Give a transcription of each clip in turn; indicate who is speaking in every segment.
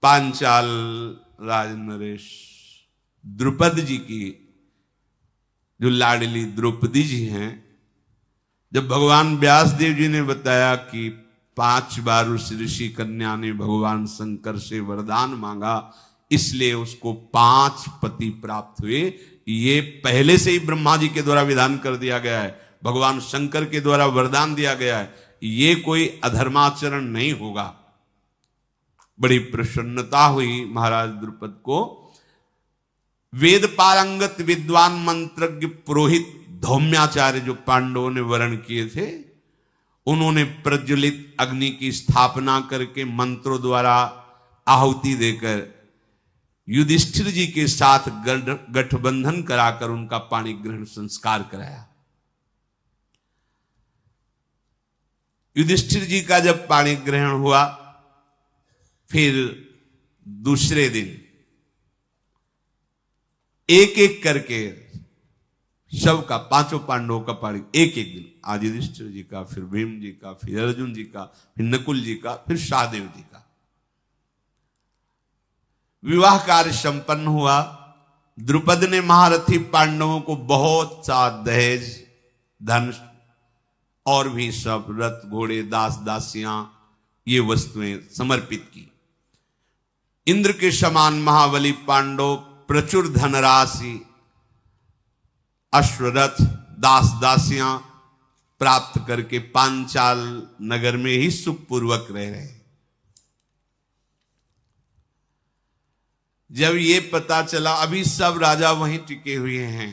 Speaker 1: पांचाल राज नरेश द्रुपद जी की जो लाडली द्रौपदी जी हैं, जब भगवान व्यास देव जी ने बताया कि 5 बार उस ऋषि कन्या ने भगवान शंकर से वरदान मांगा, इसलिए उसको 5 पति प्राप्त हुए। ये पहले से ही ब्रह्मा जी के द्वारा विधान कर दिया गया है, भगवान शंकर के द्वारा वरदान दिया गया है, ये कोई अधर्माचरण नहीं होगा। बड़ी प्रसन्नता हुई महाराज द्रुपद को। वेद पारंगत विद्वान मंत्रज्ञ पुरोहित धौम्याचार्य जो पांडवों ने वरण किए थे, उन्होंने प्रज्वलित अग्नि की स्थापना करके मंत्रों द्वारा आहुति देकर युधिष्ठिर जी के साथ गठबंधन कराकर उनका पाणी ग्रहण संस्कार कराया। युधिष्ठिर जी का जब पाणी ग्रहण हुआ, फिर दूसरे दिन एक एक करके सबका 5 पांडवों का पाणी एक एक दिन, आज युधिष्ठिर जी का, फिर भीम जी का, फिर अर्जुन जी का, फिर नकुल जी का, फिर सहदेव जी का विवाह कार्य संपन्न हुआ। द्रुपद ने महारथी पांडवों को बहुत सा दहेज, धन और भी सब रथ घोड़े दास दासियां ये वस्तुएं समर्पित की। इंद्र के समान महाबली पांडव प्रचुर धनराशि, अश्वरथ, दास दासियां प्राप्त करके पांचाल नगर में ही सुखपूर्वक रह रहे। जब ये पता चला, अभी सब राजा वहीं टिके हुए हैं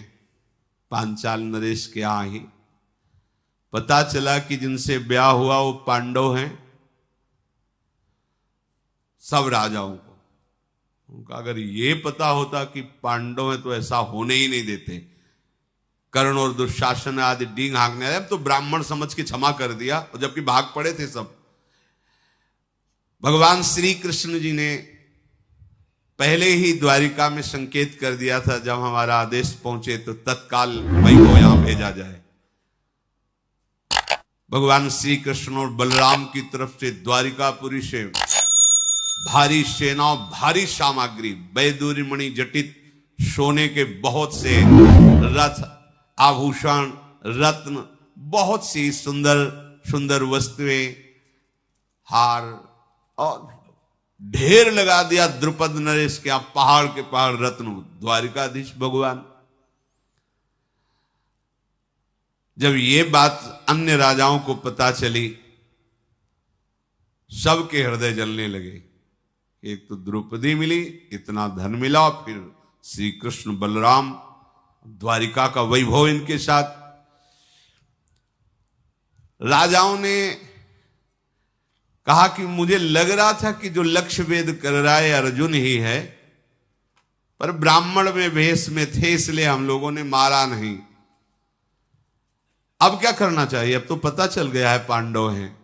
Speaker 1: पांचाल नरेश के यहां ही, पता चला कि जिनसे ब्याह हुआ वो पांडव हैं। सब राजाओं को उनका अगर ये पता होता कि पांडव हैं तो ऐसा होने ही नहीं देते। कर्ण और दुशासन आदि डींग हाँकने आए, अब तो ब्राह्मण समझ के क्षमा कर दिया, और जबकि भाग पड़े थे सब। भगवान श्री कृष्ण जी ने पहले ही द्वारिका में संकेत कर दिया था, जब हमारा आदेश पहुंचे तो तत्काल मई को यहां भेजा जाए। भगवान श्री कृष्ण और बलराम की तरफ से द्वारिकापुरी से भारी सेना, भारी सामग्री, बैदूरी मणि जटित सोने के बहुत से रथ, आभूषण, रत्न, बहुत सी सुंदर सुंदर वस्तुएं, हार और ढेर लगा दिया द्रुपद नरेश के यहां, पहाड़ के पहाड़ रत्न। द्वारिकाधीश भगवान, जब ये बात अन्य राजाओं को पता चली, सबके हृदय जलने लगे। एक तो द्रौपदी मिली, इतना धन मिला, फिर श्री कृष्ण बलराम, द्वारिका का वैभव इनके साथ। राजाओं ने कहा कि मुझे लग रहा था कि जो लक्ष्य वेद कर रहा है अर्जुन ही है, पर ब्राह्मण में वेश में थे इसलिए हम लोगों ने मारा नहीं। अब क्या करना चाहिए? अब तो पता चल गया है पांडव हैं।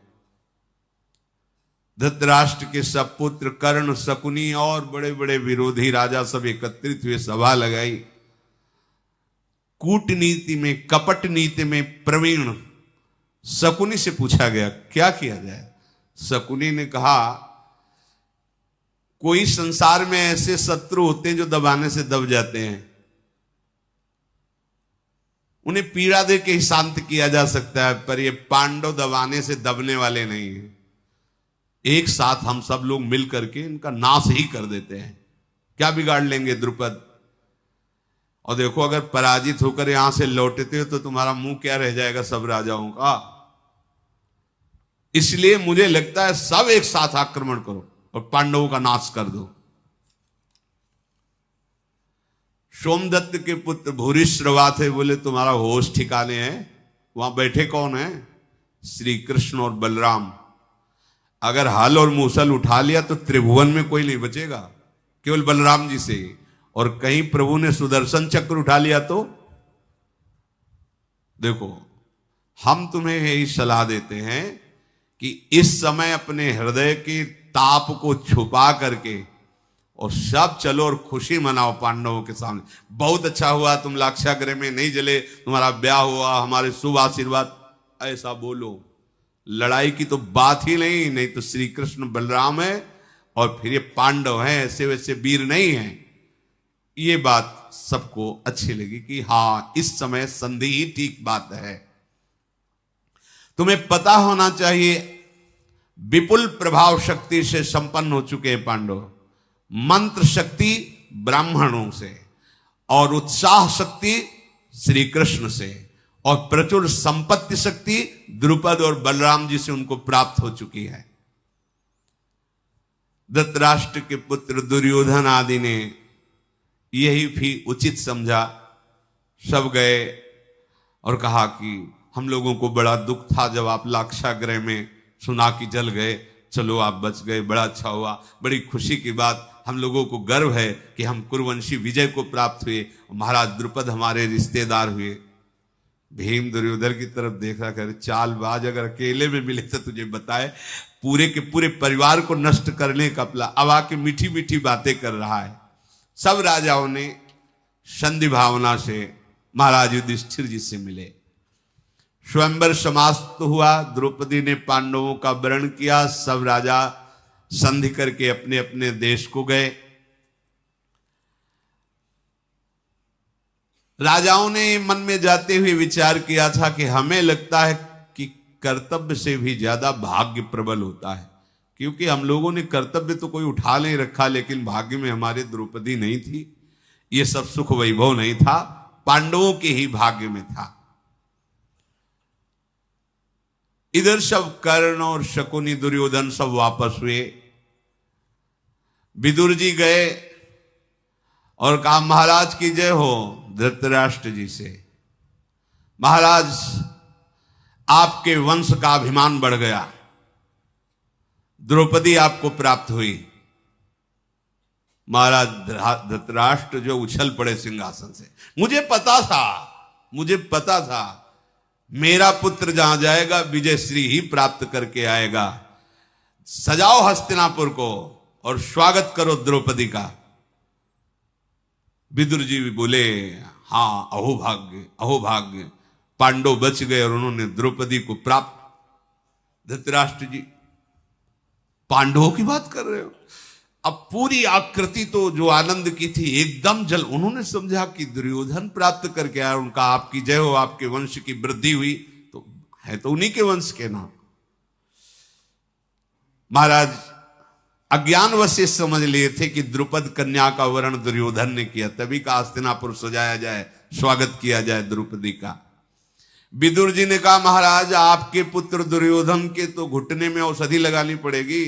Speaker 1: धृतराष्ट्र के सब पुत्र कर्ण, शकुनी और बड़े बड़े विरोधी राजा सब एकत्रित हुए, सभा लगाई। कूटनीति में, कपट नीति में प्रवीण शकुनी से पूछा गया क्या किया जाए। शकुनी ने कहा, कोई संसार में ऐसे शत्रु होते हैं जो दबाने से दब जाते हैं, उन्हें पीड़ा दे के ही शांत किया जा सकता है, पर ये पांडव दबाने से दबने वाले नहीं हैं। एक साथ हम सब लोग मिल करके इनका नाश ही कर देते हैं, क्या बिगाड़ लेंगे द्रुपद। और देखो, अगर पराजित होकर यहां से लौटते हो तो तुम्हारा मुंह क्या रह जाएगा सब राजाओं का। इसलिए मुझे लगता है सब एक साथ आक्रमण करो और पांडवों का नाश कर दो। सोमदत्त के पुत्र भूरिश्रवा थे, बोले तुम्हारा होश ठिकाने हैं? वहां बैठे कौन है? श्री कृष्ण और बलराम। अगर हल और मूसल उठा लिया तो त्रिभुवन में कोई नहीं बचेगा, केवल बलराम जी से। और कहीं प्रभु ने सुदर्शन चक्र उठा लिया तो देखो, हम तुम्हें यही सलाह देते हैं कि इस समय अपने हृदय के ताप को छुपा करके और सब चलो और खुशी मनाओ पांडवों के सामने। बहुत अच्छा हुआ तुम लाक्षागृह में नहीं जले, तुम्हारा ब्याह हुआ, हमारे शुभ आशीर्वाद, ऐसा बोलो। लड़ाई की तो बात ही नहीं, नहीं तो श्री कृष्ण बलराम है और फिर ये पांडव हैं, ऐसे वैसे वीर नहीं हैं। ये बात सबको अच्छी लगी कि हाँ, इस समय संधि ही ठीक बात है। तुम्हें पता होना चाहिए, विपुल प्रभाव शक्ति से संपन्न हो चुके हैं पांडव, मंत्र शक्ति ब्राह्मणों से और उत्साह शक्ति श्री कृष्ण से और प्रचुर संपत्ति शक्ति द्रुपद और बलराम जी से उनको प्राप्त हो चुकी है। धृतराष्ट्र के पुत्र दुर्योधन आदि ने यही भी उचित समझा। सब गए और कहा कि हम लोगों को बड़ा दुख था जब आप लाक्षागृह में सुना कि जल गए, चलो आप बच गए, बड़ा अच्छा हुआ, बड़ी खुशी की बात। हम लोगों को गर्व है कि हम कुरुवंशी विजय को प्राप्त हुए, महाराज द्रुपद हमारे रिश्तेदार हुए। भीम दुर्योधन की तरफ देखा, कर चालबाज, अगर अकेले में मिले तो तुझे बताए, पूरे के पूरे परिवार को नष्ट करने का प्लान। अब आके मीठी मीठी बातें कर रहा है। सब राजाओं ने संधि भावना से महाराज युधिष्ठिर जी से मिले। स्वयंवर समाप्त हुआ, द्रौपदी ने पांडवों का वरण किया। सब राजा संधि करके अपने अपने देश को गए। राजाओं ने मन में जाते हुए विचार किया था कि हमें लगता है कि कर्तव्य से भी ज्यादा भाग्य प्रबल होता है, क्योंकि हम लोगों ने कर्तव्य तो कोई उठा नहीं रखा, लेकिन भाग्य में हमारे द्रौपदी नहीं थी। ये सब सुख वैभव नहीं था, पांडवों के ही भाग्य में था। इधर सब कर्ण और शकुनी दुर्योधन सब वापस हुए। विदुर जी गए और कहा, महाराज की जय हो धृतराष्ट्र जी से। महाराज, आपके वंश का अभिमान बढ़ गया, द्रौपदी आपको प्राप्त हुई। महाराज धृतराष्ट्र जो उछल पड़े सिंहासन से। मुझे पता था मेरा पुत्र जहां जाएगा विजय श्री ही प्राप्त करके आएगा। सजाओ हस्तिनापुर को और स्वागत करो द्रौपदी का। विदुर जी भी बोले, हाँ, अहो भाग्य, अहो भाग्य, पांडव बच गए और उन्होंने द्रौपदी को प्राप्त। धृतराष्ट्र जी, पांडवों की बात कर रहे हो? अब पूरी आकृति तो जो आनंद की थी एकदम जल। उन्होंने समझा कि दुर्योधन प्राप्त करके आया, उनका आपकी जय हो, आपके वंश की वृद्धि हुई, तो है तो उन्हीं के वंश के नाम। महाराज अज्ञानवश से समझ लिए थे कि द्रुपद कन्या का वरण दुर्योधन ने किया, तभी का हस्तिनापुर सजाया जाए, स्वागत किया जाए द्रौपदी का। विदुर जी ने कहा, महाराज आपके पुत्र दुर्योधन के तो घुटने में औषधि लगानी पड़ेगी,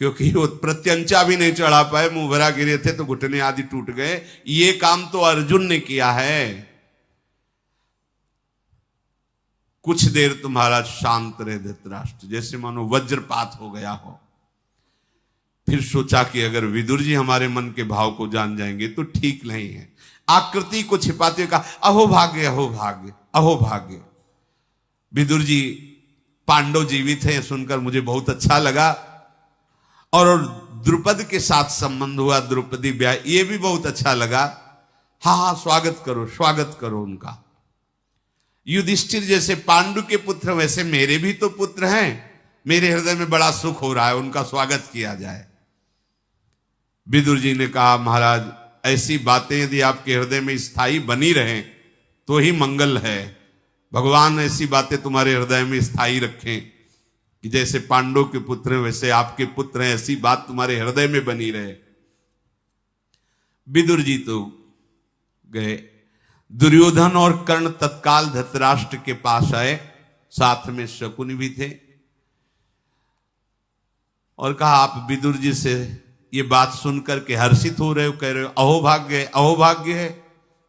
Speaker 1: क्योंकि वो प्रत्यंचा भी नहीं चढ़ा पाए, मुंह भरा गिरे थे तो घुटने आदि टूट गए। ये काम तो अर्जुन ने किया है। कुछ देर तुम्हारा शांत रहे धृतराष्ट्र, जैसे मानो वज्रपात हो गया हो। फिर सोचा कि अगर विदुर जी हमारे मन के भाव को जान जाएंगे तो ठीक नहीं है। आकृति को छिपाते हुए कहा, अहो भाग्य, अहो भाग्य, अहो भाग्य। विदुर जी, पांडव जीवित हैं सुनकर मुझे बहुत अच्छा लगा, और द्रुपद के साथ संबंध हुआ, द्रौपदी ब्याह, ये भी बहुत अच्छा लगा। हाँ हाँ, स्वागत करो, स्वागत करो उनका। युधिष्ठिर जैसे पांडु के पुत्र, वैसे मेरे भी तो पुत्र हैं। मेरे हृदय में बड़ा सुख हो रहा है, उनका स्वागत किया जाए। विदुर जी ने कहा, महाराज ऐसी बातें यदि आपके हृदय में स्थायी बनी रहें तो ही मंगल है। भगवान ऐसी बातें तुम्हारे हृदय में स्थायी रखें कि जैसे पांडव के पुत्र हैं वैसे आपके पुत्र हैं, ऐसी बात तुम्हारे हृदय में बनी रहे। विदुर जी तो गए। दुर्योधन और कर्ण तत्काल धृतराष्ट्र के पास आए, साथ में शकुनी भी थे, और कहा, आप विदुर जी से ये बात सुनकर के हर्षित हो रहे हो, कह रहे हो अहो भाग्य, अहो भाग्य है।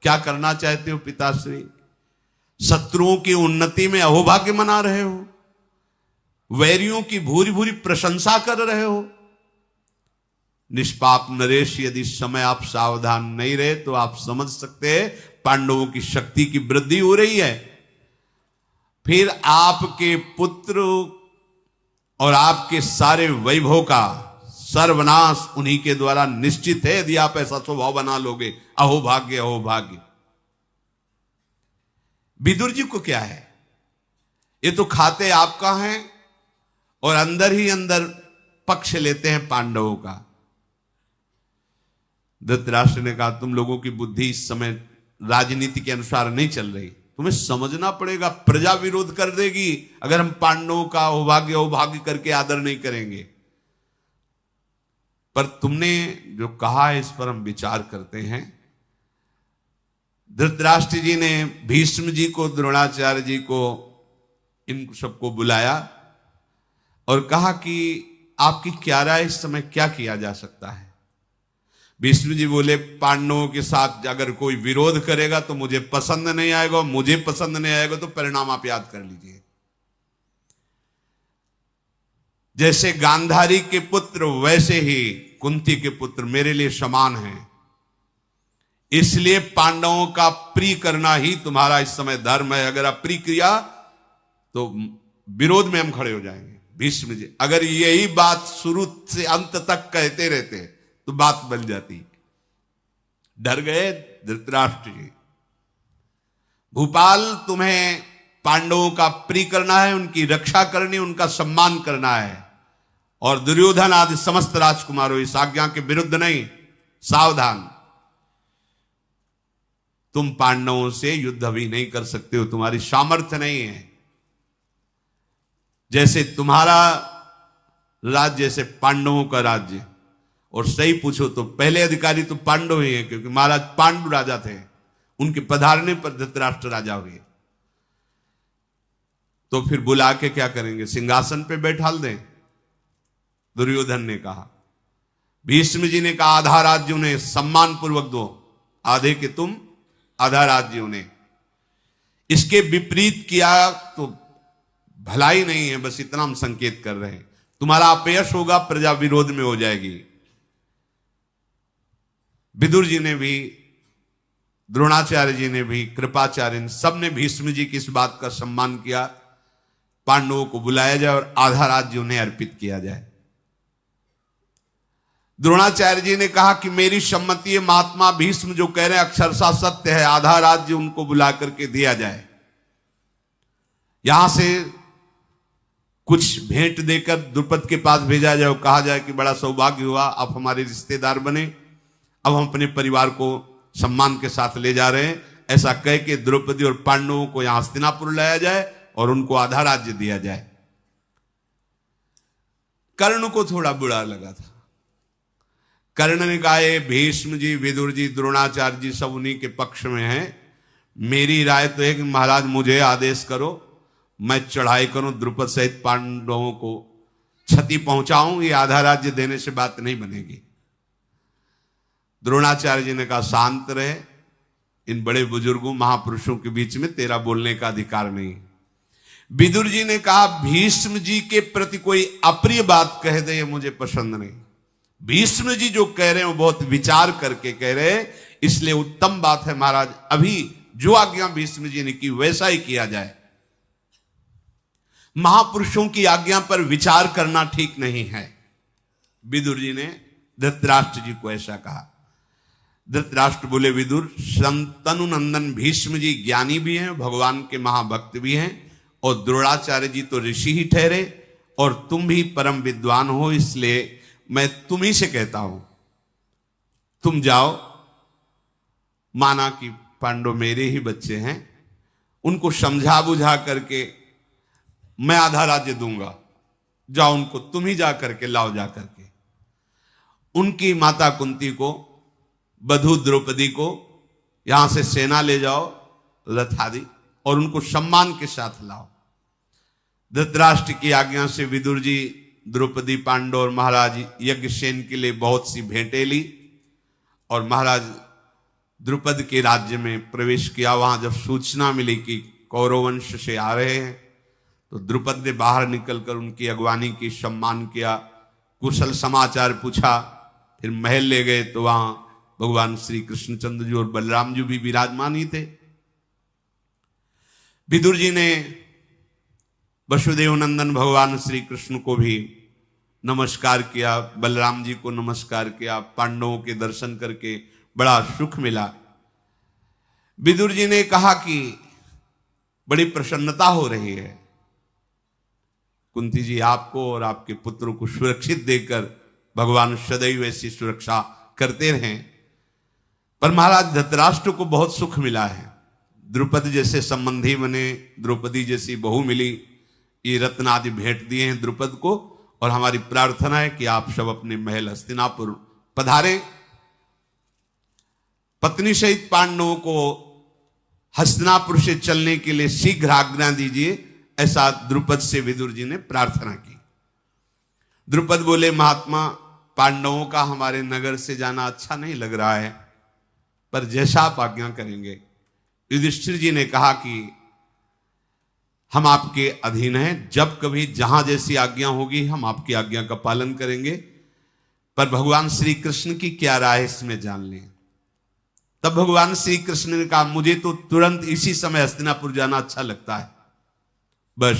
Speaker 1: क्या करना चाहते हो पिताश्री? शत्रुओं की उन्नति में अहो भाग्य मना रहे हो, वैरियों की भूरी भूरी प्रशंसा कर रहे हो। निष्पाप नरेश, यदि समय आप सावधान नहीं रहे तो आप समझ सकते हैं पांडवों की शक्ति की वृद्धि हो रही है। फिर आपके पुत्र और आपके सारे वैभव का सर्वनाश उन्हीं के द्वारा निश्चित है, यदि आप ऐसा स्वभाव बना लोगे। अहो भाग्य, अहो भाग्य। विदुर जी को क्या है, ये तो खाते आपका है और अंदर ही अंदर पक्ष लेते हैं पांडवों का। धृतराष्ट्र ने कहा, तुम लोगों की बुद्धि इस समय राजनीति के अनुसार नहीं चल रही, तुम्हें समझना पड़ेगा, प्रजा विरोध कर देगी अगर हम पांडवों का अभाग्य करके आदर नहीं करेंगे। पर तुमने जो कहा है इस पर हम विचार करते हैं। धृतराष्ट्र जी ने भीष्म जी को, द्रोणाचार्य जी को, इन सबको बुलाया और कहा कि आपकी क्या राय, इस समय क्या किया जा सकता है। भीष्म जी बोले, पांडवों के साथ अगर कोई विरोध करेगा तो मुझे पसंद नहीं आएगा, मुझे पसंद नहीं आएगा तो परिणाम आप याद कर लीजिए। जैसे गांधारी के पुत्र वैसे ही कुंती के पुत्र मेरे लिए समान हैं, इसलिए पांडवों का प्रिय करना ही तुम्हारा इस समय धर्म है। अगर आप प्रिय किया तो विरोध में हम खड़े हो जाएंगे। भीष्म जी अगर यही बात शुरू से अंत तक कहते रहते तो बात बन जाती। डर गए धृतराष्ट्र जी। भूपाल, तुम्हें पांडवों का प्रिय करना है, उनकी रक्षा करनी, उनका सम्मान करना है, और दुर्योधन आदि समस्त राजकुमारों इस आज्ञा के विरुद्ध नहीं। सावधान, तुम पांडवों से युद्ध अभी नहीं कर सकते हो, तुम्हारी सामर्थ्य नहीं है। जैसे तुम्हारा राज्य जैसे पांडवों का राज्य, और सही पूछो तो पहले अधिकारी तो पांडव ही है, क्योंकि महाराज पांडु राजा थे, उनके पधारने पर धृतराष्ट्र राजा हुए। तो फिर बुला के क्या करेंगे, सिंहासन पे बैठाल दें? दुर्योधन ने कहा। भीष्म जी ने कहा, आधा राज्य उन्हें सम्मान पूर्वक दो, आधे के तुम, आधा राज्य उन्हें। इसके विपरीत किया तो भलाई नहीं है, बस इतना हम संकेत कर रहे हैं। तुम्हारा अपयश होगा, प्रजा विरोध में हो जाएगी। विदुर जी ने भी, द्रोणाचार्य जी ने भी, कृपाचार्य, सब ने भीष्म जी की इस बात का सम्मान किया। पांडवों को बुलाया जाए और आधा राज्य उन्हें अर्पित किया जाए। द्रोणाचार्य जी ने कहा कि मेरी सम्मति है, महात्मा भीष्म जो कह रहे हैं अक्षरशः सत्य है, आधा राज्य उनको बुला करके दिया जाए। यहां से कुछ भेंट देकर द्रुपद के पास भेजा जाए और कहा जाए कि बड़ा सौभाग्य हुआ, आप हमारे रिश्तेदार बने, अब हम अपने परिवार को सम्मान के साथ ले जा रहे हैं। ऐसा कह के द्रौपदी और पांडवों को यहां हस्तिनापुर लाया जाए और उनको आधा राज्य दिया जाए। कर्ण को थोड़ा बुरा लगा था। कर्ण ने कहा, भीष्म जी, विदुर जी, द्रोणाचार्य जी सब उन्हीं के पक्ष में हैं। मेरी राय तो है कि महाराज मुझे आदेश करो, मैं चढ़ाई करूं, द्रुपद सहित पांडवों को क्षति पहुंचाऊं, ये आधा राज्य देने से बात नहीं बनेगी। द्रोणाचार्य जी ने कहा, शांत रहे, इन बड़े बुजुर्गों महापुरुषों के बीच में तेरा बोलने का अधिकार नहीं। विदुर जी ने कहा, भीष्म जी के प्रति कोई अप्रिय बात कह दे, ये मुझे पसंद नहीं। भीष्म जी जो कह रहे हैं वो बहुत विचार करके कह रहे हैं, इसलिए उत्तम बात है महाराज, अभी जो आज्ञा भीष्म जी ने की वैसा ही किया जाए। महापुरुषों की आज्ञा पर विचार करना ठीक नहीं है। विदुर जी ने धृतराष्ट्र जी को ऐसा कहा। धृतराष्ट्र बोले, विदुर, शंतनु नंदन भीष्म जी ज्ञानी भी हैं, भगवान के महाभक्त भी हैं, और द्रोणाचार्य जी तो ऋषि ही ठहरे, और तुम भी परम विद्वान हो, इसलिए मैं तुम ही से कहता हूं, तुम जाओ, माना कि पांडव मेरे ही बच्चे हैं, उनको समझा बुझा करके मैं आधा राज्य दूंगा, जाओ उनको तुम ही जा करके लाओ, जा करके उनकी माता कुंती को, बधू द्रौपदी को यहां से सेना ले जाओ, रथ आदि, और उनको सम्मान के साथ लाओ। धृतराष्ट्र की आज्ञा से विदुर जी द्रौपदी, पांडव और महाराज यज्ञसेन के लिए बहुत सी भेंटें ली, और महाराज द्रुपद के राज्य में प्रवेश किया। वहां जब सूचना मिली कि कौरव वंश से आ रहे हैं, तो द्रुपद ने बाहर निकलकर उनकी अगवानी की, सम्मान किया, कुशल समाचार पूछा, फिर महल ले गए तो वहां भगवान श्री कृष्णचंद्र जी और बलराम जी भी विराजमान ही थे। विदुर जी ने वसुदेव नंदन भगवान श्री कृष्ण को भी नमस्कार किया, बलराम जी को नमस्कार किया, पांडवों के दर्शन करके बड़ा सुख मिला। विदुर जी ने कहा कि बड़ी प्रसन्नता हो रही है, कुंती जी आपको और आपके पुत्रों को सुरक्षित देकर भगवान सदैव ऐसी सुरक्षा करते रहें। पर महाराज धृतराष्ट्र को बहुत सुख मिला है, द्रुपद जैसे संबंधी बने, द्रौपदी जैसी बहू मिली, ये रत्न आदि भेंट दिए हैं द्रुपद को। और हमारी प्रार्थना है कि आप सब अपने महल हस्तिनापुर पधारें, पत्नी सहित पांडवों को हस्तिनापुर से चलने के लिए शीघ्र आज्ञा दीजिए, ऐसा द्रुपद से विदुर जी ने प्रार्थना की। द्रुपद बोले, महात्मा पांडवों का हमारे नगर से जाना अच्छा नहीं लग रहा है, पर जैसा आप आज्ञा करेंगे। युधिष्ठिर जी ने कहा कि हम आपके अधीन हैं, जब कभी जहां जैसी आज्ञा होगी हम आपकी आज्ञा का पालन करेंगे, पर भगवान श्री कृष्ण की क्या राय इसमें जान लें। तब भगवान श्री कृष्ण ने कहा, मुझे तो तुरंत इसी समय हस्तिनापुर जाना अच्छा लगता है। बस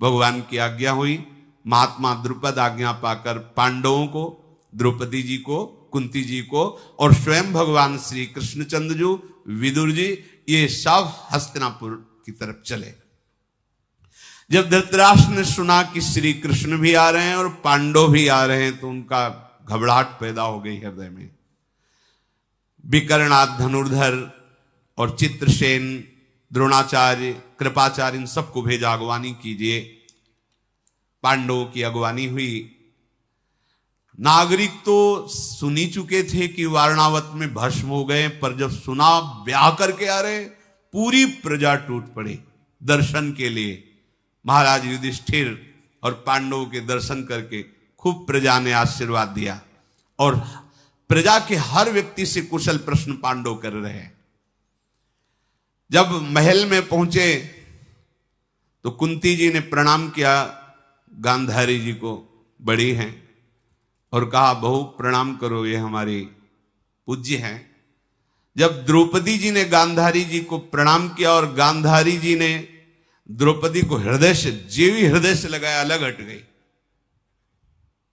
Speaker 1: भगवान की आज्ञा हुई। महात्मा द्रुपद आज्ञा पाकर पांडवों को, द्रौपदी जी को, कुंती जी को और स्वयं भगवान श्री कृष्णचंद्र जी, विदुर जी, ये सब हस्तिनापुर की तरफ चले। जब धृतराष्ट्र ने सुना कि श्री कृष्ण भी आ रहे हैं और पांडव भी आ रहे हैं, तो उनका घबराहट पैदा हो गई हृदय में। विकर्णाद, धनुर्धर और चित्रसेन, द्रोणाचार्य, कृपाचार्य, इन सबको भेजा, अगवानी कीजिए। पांडवों की अगवानी हुई। नागरिक तो सुनी चुके थे कि वारणावत में भस्म हो गए, पर जब सुना ब्याह करके आ रहे, पूरी प्रजा टूट पड़ी दर्शन के लिए। महाराज युधिष्ठिर और पांडवों के दर्शन करके खूब प्रजा ने आशीर्वाद दिया, और प्रजा के हर व्यक्ति से कुशल प्रश्न पांडव कर रहे हैं। जब महल में पहुंचे तो कुंती जी ने प्रणाम किया गांधारी जी को, बड़ी हैं, और कहा, बहू प्रणाम करो, ये हमारी पूज्य हैं। जब द्रौपदी जी ने गांधारी जी को प्रणाम किया और गांधारी जी ने द्रौपदी को हृदय से, जेवी हृदय से लगाया, अलग हट गई।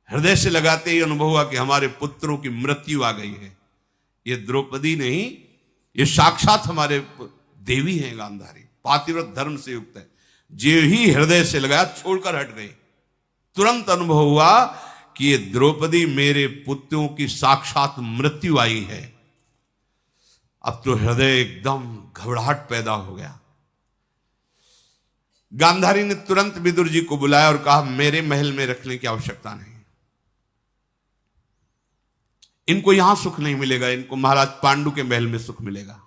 Speaker 1: हृदय से लगाते ही अनुभव हुआ कि हमारे पुत्रों की मृत्यु आ गई है। ये द्रौपदी नहीं, ये साक्षात हमारे देवी हैं गांधारी, पातिव्रत धर्म से युक्त है। जे ही हृदय से लगाया, छोड़कर हट गई। तुरंत अनुभव हुआ कि ये द्रौपदी मेरे पुत्रों की साक्षात मृत्यु आई है। अब तो हृदय एकदम घबराहट पैदा हो गया। गांधारी ने तुरंत विदुर जी को बुलाया और कहा, मेरे महल में रखने की आवश्यकता नहीं, इनको यहां सुख नहीं मिलेगा, इनको महाराज पांडु के महल में सुख मिलेगा।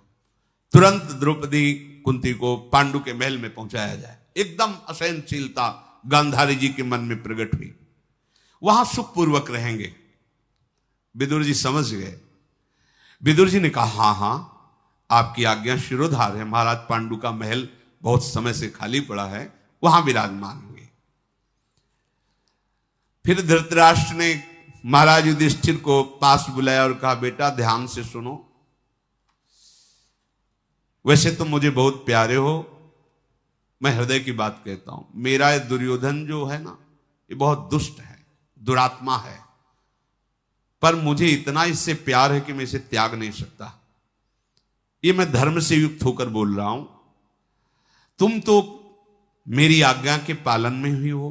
Speaker 1: तुरंत द्रौपदी कुंती को पांडु के महल में पहुंचाया जाए। एकदम असहनशीलता गांधारी जी के मन में प्रकट हुई, वहां सुखपूर्वक रहेंगे। विदुर जी समझ गए। विदुर जी ने कहा, हां हां, आपकी आज्ञा शिरोधार है, महाराज पांडु का महल बहुत समय से खाली पड़ा है, वहां विराजमान हुए। फिर धृतराष्ट्र ने महाराज युधिष्ठिर को पास बुलाया और कहा, बेटा ध्यान से सुनो, वैसे तो मुझे बहुत प्यारे हो, मैं हृदय की बात कहता हूं। मेरा ये दुर्योधन जो है ना, ये बहुत दुष्ट है, दुरात्मा है, पर मुझे इतना इससे प्यार है कि मैं इसे त्याग नहीं सकता। ये मैं धर्म से युक्त होकर बोल रहा हूं। तुम तो मेरी आज्ञा के पालन में ही हो।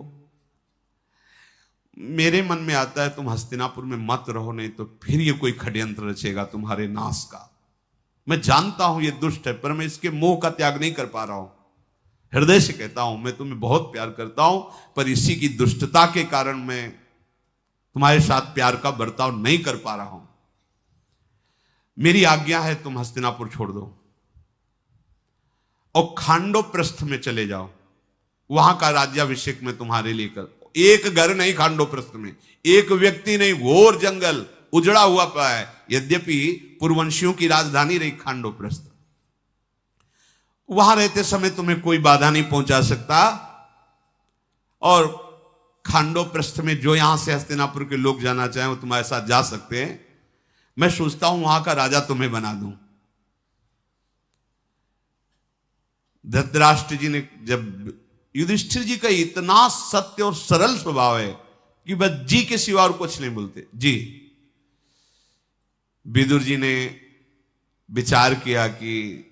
Speaker 1: मेरे मन में आता है तुम हस्तिनापुर में मत रहो, नहीं तो फिर ये कोई षड्यंत्र रचेगा तुम्हारे नाश का। मैं जानता हूं ये दुष्ट है, पर मैं इसके मोह का त्याग नहीं कर पा रहा हूं। हृदय से कहता हूं, मैं तुम्हें बहुत प्यार करता हूं, पर इसी की दुष्टता के कारण मैं तुम्हारे साथ प्यार का बर्ताव नहीं कर पा रहा हूं। मेरी आज्ञा है, तुम हस्तिनापुर छोड़ दो और खांडोप्रस्थ में चले जाओ, वहां का राज्याभिषेक में तुम्हारे लिए कर। एक घर नहीं खांडोप्रस्थ में, एक व्यक्ति नहीं, घोर जंगल उजड़ा हुआ पड़ा है। यद्यपि पूर्ववंशियों की राजधानी रही खांडोप्रस्थ, वहां रहते समय तुम्हें कोई बाधा नहीं पहुंचा सकता। और खांडोप्रस्थ में जो यहां से हस्तिनापुर के लोग जाना चाहें वो तुम्हारे साथ जा सकते हैं। मैं सोचता हूं वहां का राजा तुम्हें बना दूं। धृतराष्ट्र जी ने, जब युधिष्ठिर जी का इतना सत्य और सरल स्वभाव है कि बस जी के सिवा और कुछ नहीं बोलते, जी। विदुर जी ने विचार किया कि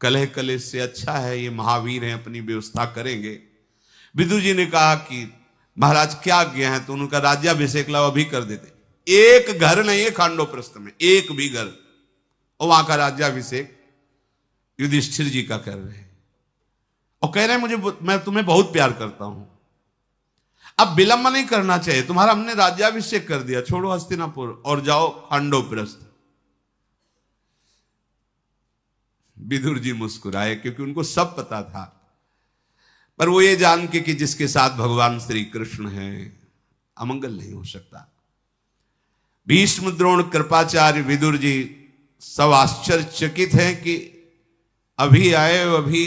Speaker 1: कलह कलेश से अच्छा है ये महावीर हैं, अपनी व्यवस्था करेंगे। विदुर जी ने कहा कि महाराज क्या आज्ञा है? तो उनका राज्याभिषेक लाओ, अभी कर देते। एक घर नहीं है खांडोप्रस्थ में, एक भी घर, और वहां का राज्याभिषेक युधिष्ठिर जी का कर रहे हैं और कह रहे हैं मैं तुम्हें बहुत प्यार करता हूं, अब विलंब नहीं करना चाहिए, तुम्हारा हमने राज्याभिषेक कर दिया, छोड़ो हस्तिनापुर और जाओ खांडोप्रस्थ। विदुर जी मुस्कुराए क्योंकि उनको सब पता था, पर वो ये जान के कि जिसके साथ भगवान श्री कृष्ण हैं अमंगल नहीं हो सकता। भीष्म द्रोण कृपाचार्य विदुर जी सब आश्चर्यचकित हैं कि अभी आए, अभी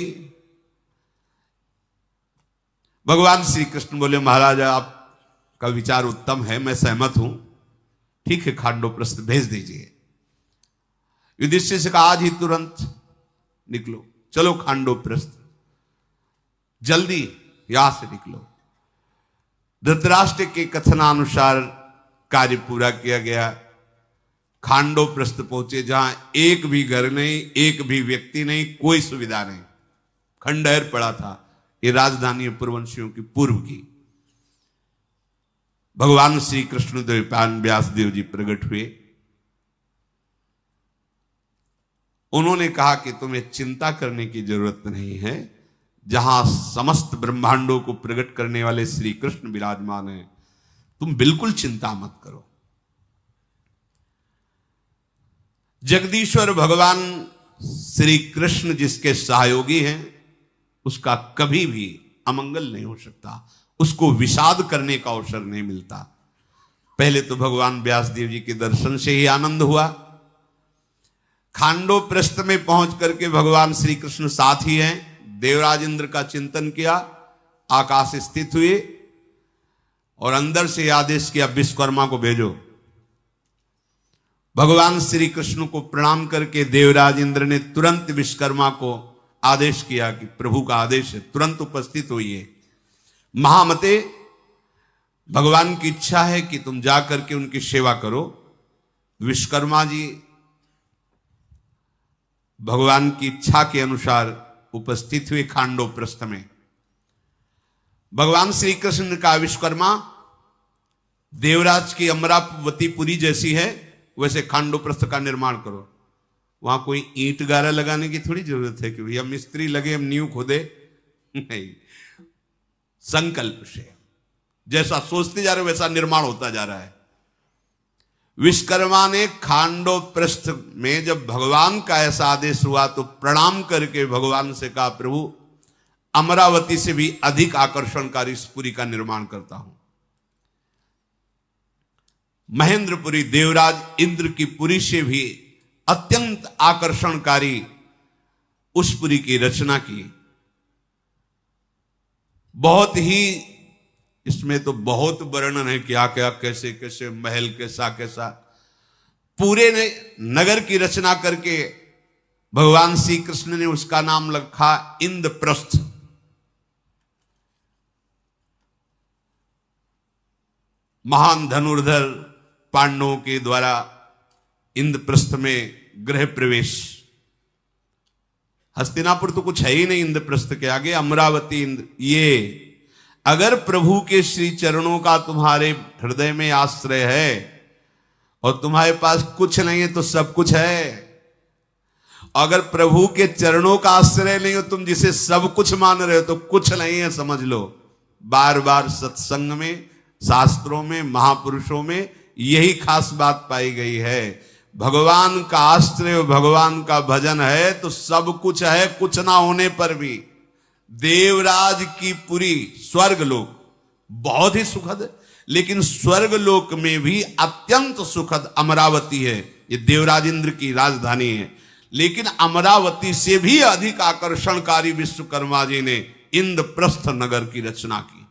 Speaker 1: भगवान श्री कृष्ण बोले महाराज आपका विचार उत्तम है, मैं सहमत हूं, ठीक है खांडोप्रस्थ भेज दीजिए। युधिष्ठिर से कहा आज ही तुरंत निकलो, चलो खांडोप्रस्थ, जल्दी यहां से निकलो। धृतराष्ट्र के कथनानुसार कार्य पूरा किया गया, खांडोप्रस्थ पहुंचे जहां एक भी घर नहीं, एक भी व्यक्ति नहीं, कोई सुविधा नहीं, खंडहर पड़ा था। ये राजधानी पुरवंशियों की पूर्व की। भगवान श्री कृष्ण द्वैपायन व्यासदेव जी प्रकट हुए, उन्होंने कहा कि तुम्हें चिंता करने की जरूरत नहीं है, जहां समस्त ब्रह्मांडों को प्रकट करने वाले श्री कृष्ण विराजमान हैं, तुम बिल्कुल चिंता मत करो। जगदीश्वर भगवान श्री कृष्ण जिसके सहयोगी हैं उसका कभी भी अमंगल नहीं हो सकता, उसको विषाद करने का अवसर नहीं मिलता। पहले तो भगवान व्यासदेव जी के दर्शन से ही आनंद हुआ। खांडोप्रस्थ में पहुंच करके भगवान श्री कृष्ण साथ ही हैं, देवराज इंद्र का चिंतन किया, आकाश स्थित हुए और अंदर से आदेश किया विश्वकर्मा को भेजो। भगवान श्री कृष्ण को प्रणाम करके देवराज इंद्र ने तुरंत विश्वकर्मा को आदेश किया कि प्रभु का आदेश है, तुरंत उपस्थित होइए। महामते, भगवान की इच्छा है कि तुम जाकर के उनकी सेवा करो। विश्वकर्मा जी भगवान की इच्छा के अनुसार उपस्थित हुए खांडोप्रस्थ में। भगवान श्री कृष्ण ने कहा विश्वकर्मा, देवराज की अमरावतीपुरी जैसी है वैसे खांडोप्रस्थ का निर्माण करो। वहां कोई ईंट गारा लगाने की थोड़ी जरूरत है कि भैया मिस्त्री लगे हम नींव खोदे, नहीं, संकल्प से जैसा सोचते जा रहे वैसा निर्माण होता जा रहा है। विश्वकर्मा ने खांडोप्रस्थ में जब भगवान का ऐसा आदेश हुआ तो प्रणाम करके भगवान से कहा प्रभु, अमरावती से भी अधिक आकर्षणकारी इस पुरी का निर्माण करता हूं। महेंद्रपुरी देवराज इंद्र की पुरी से भी अत्यंत आकर्षणकारी उस पुरी की रचना की। बहुत ही, इसमें तो बहुत वर्णन है क्या क्या, कैसे कैसे महल, कैसा कैसा, पूरे ने नगर की रचना करके भगवान श्री कृष्ण ने उसका नाम रखा इंद्रप्रस्थ। महान धनुर्धर पांडवों के द्वारा इंद्रप्रस्थ में गृह प्रवेश। हस्तिनापुर तो कुछ है ही नहीं इंद्रप्रस्थ के आगे, अमरावती इंद्र। ये अगर प्रभु के श्री चरणों का तुम्हारे हृदय में आश्रय है और तुम्हारे पास कुछ नहीं है तो सब कुछ है। अगर प्रभु के चरणों का आश्रय नहीं हो, तुम जिसे सब कुछ मान रहे हो तो कुछ नहीं है, समझ लो। बार बार सत्संग में, शास्त्रों में, महापुरुषों में यही खास बात पाई गई है। भगवान का आश्रय, भगवान का भजन है तो सब कुछ है। कुछ ना होने पर भी देवराज की पुरी, स्वर्ग लोक बहुत ही सुखद, लेकिन स्वर्ग लोक में भी अत्यंत सुखद अमरावती है। ये देवराज इंद्र की राजधानी है, लेकिन अमरावती से भी अधिक आकर्षणकारी विश्वकर्मा जी ने इंद्रप्रस्थ नगर की रचना की।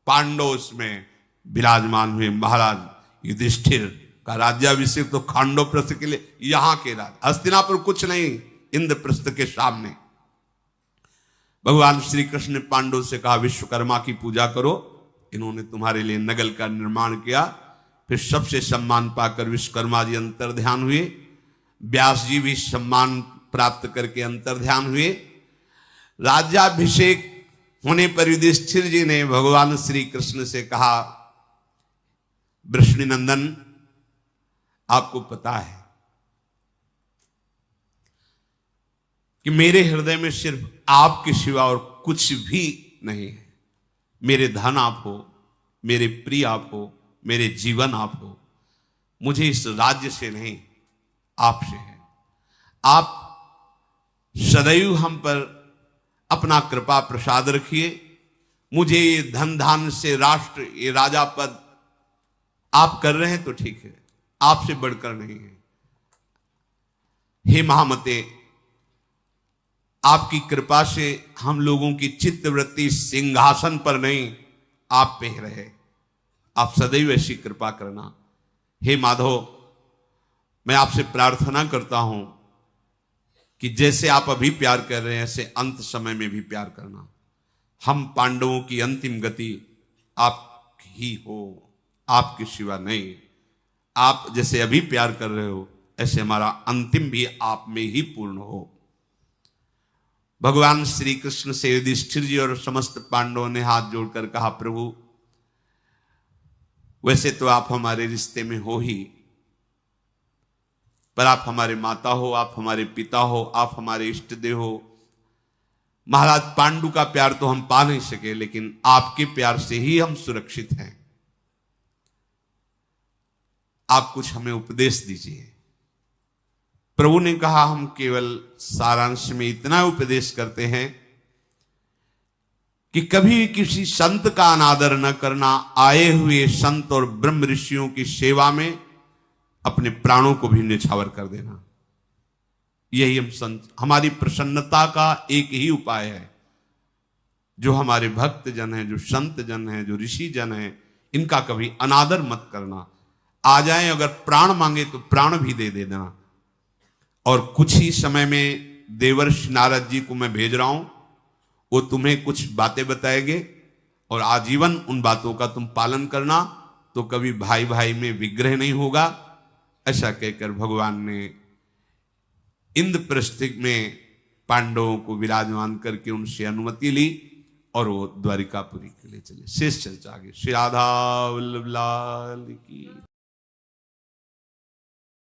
Speaker 1: पांडव इसमें विराजमान हुए। महाराज युधिष्ठिर का राज्याभिषेक तो खांडोप्रस्थ के लिए, यहां के राज, हस्तिनापुर कुछ नहीं इंद्रप्रस्थ के सामने। भगवान श्री कृष्ण ने पांडव से कहा विश्वकर्मा की पूजा करो, इन्होंने तुम्हारे लिए नगर का निर्माण किया। फिर सबसे सम्मान पाकर विश्वकर्मा जी अंतर्ध्यान हुए। व्यास जी भी सम्मान प्राप्त करके अंतर्ध्यान हुए। राज्याभिषेक होने पर युधिष्ठिर जी ने भगवान श्री कृष्ण से कहा, वृषणिनंदन, आपको पता है कि मेरे हृदय में सिर्फ आपके सिवा और कुछ भी नहीं है। मेरे धन आप हो, मेरे प्रिय आप हो, मेरे जीवन आप हो। मुझे इस राज्य से नहीं, आपसे है। आप सदैव हम पर अपना कृपा प्रसाद रखिए। मुझे ये धन धान से राष्ट्र, ये राजा पद आप कर रहे हैं तो ठीक है, आपसे बढ़कर नहीं है। हे महामते, आपकी कृपा से हम लोगों की चित्तवृत्ति सिंहासन पर नहीं, आप पे रहे। आप सदैव ऐसी कृपा करना। हे माधव, मैं आपसे प्रार्थना करता हूं कि जैसे आप अभी प्यार कर रहे हैं, ऐसे अंत समय में भी प्यार करना। हम पांडवों की अंतिम गति आप ही हो, आपके सिवा नहीं। आप जैसे अभी प्यार कर रहे हो, ऐसे हमारा अंतिम भी आप में ही पूर्ण हो। भगवान श्री कृष्ण से युधिष्ठिर जी और समस्त पांडवों ने हाथ जोड़कर कहा, प्रभु, वैसे तो आप हमारे रिश्ते में हो ही, पर आप हमारे माता हो, आप हमारे पिता हो, आप हमारे इष्ट देव हो। महाराज पांडु का प्यार तो हम पा नहीं सके, लेकिन आपके प्यार से ही हम सुरक्षित हैं। आप कुछ हमें उपदेश दीजिए। प्रभु ने कहा, हम केवल सारांश में इतना उपदेश करते हैं कि कभी किसी संत का अनादर न करना, आए हुए संत और ब्रह्म ऋषियों की सेवा में अपने प्राणों को भी न्यौछावर कर देना। यही हमारी प्रसन्नता का एक ही उपाय है। जो हमारे भक्त जन हैं, जो संत जन हैं, जो ऋषि जन हैं, इनका कभी अनादर मत करना। आ जाएं, अगर प्राण मांगे तो प्राण भी दे देना। और कुछ ही समय में देवर्षि नारद जी को मैं भेज रहा हूं, वो तुम्हें कुछ बातें बताएंगे और आजीवन उन बातों का तुम पालन करना, तो कभी भाई भाई में विग्रह नहीं होगा। ऐसा कहकर भगवान ने इंद्रप्रस्थ में पांडवों को विराजमान करके उनसे अनुमति ली और वो द्वारिकापुरी के लिए चले। शेष चर्चा आगे। श्री राधा वल्लभ लाल की।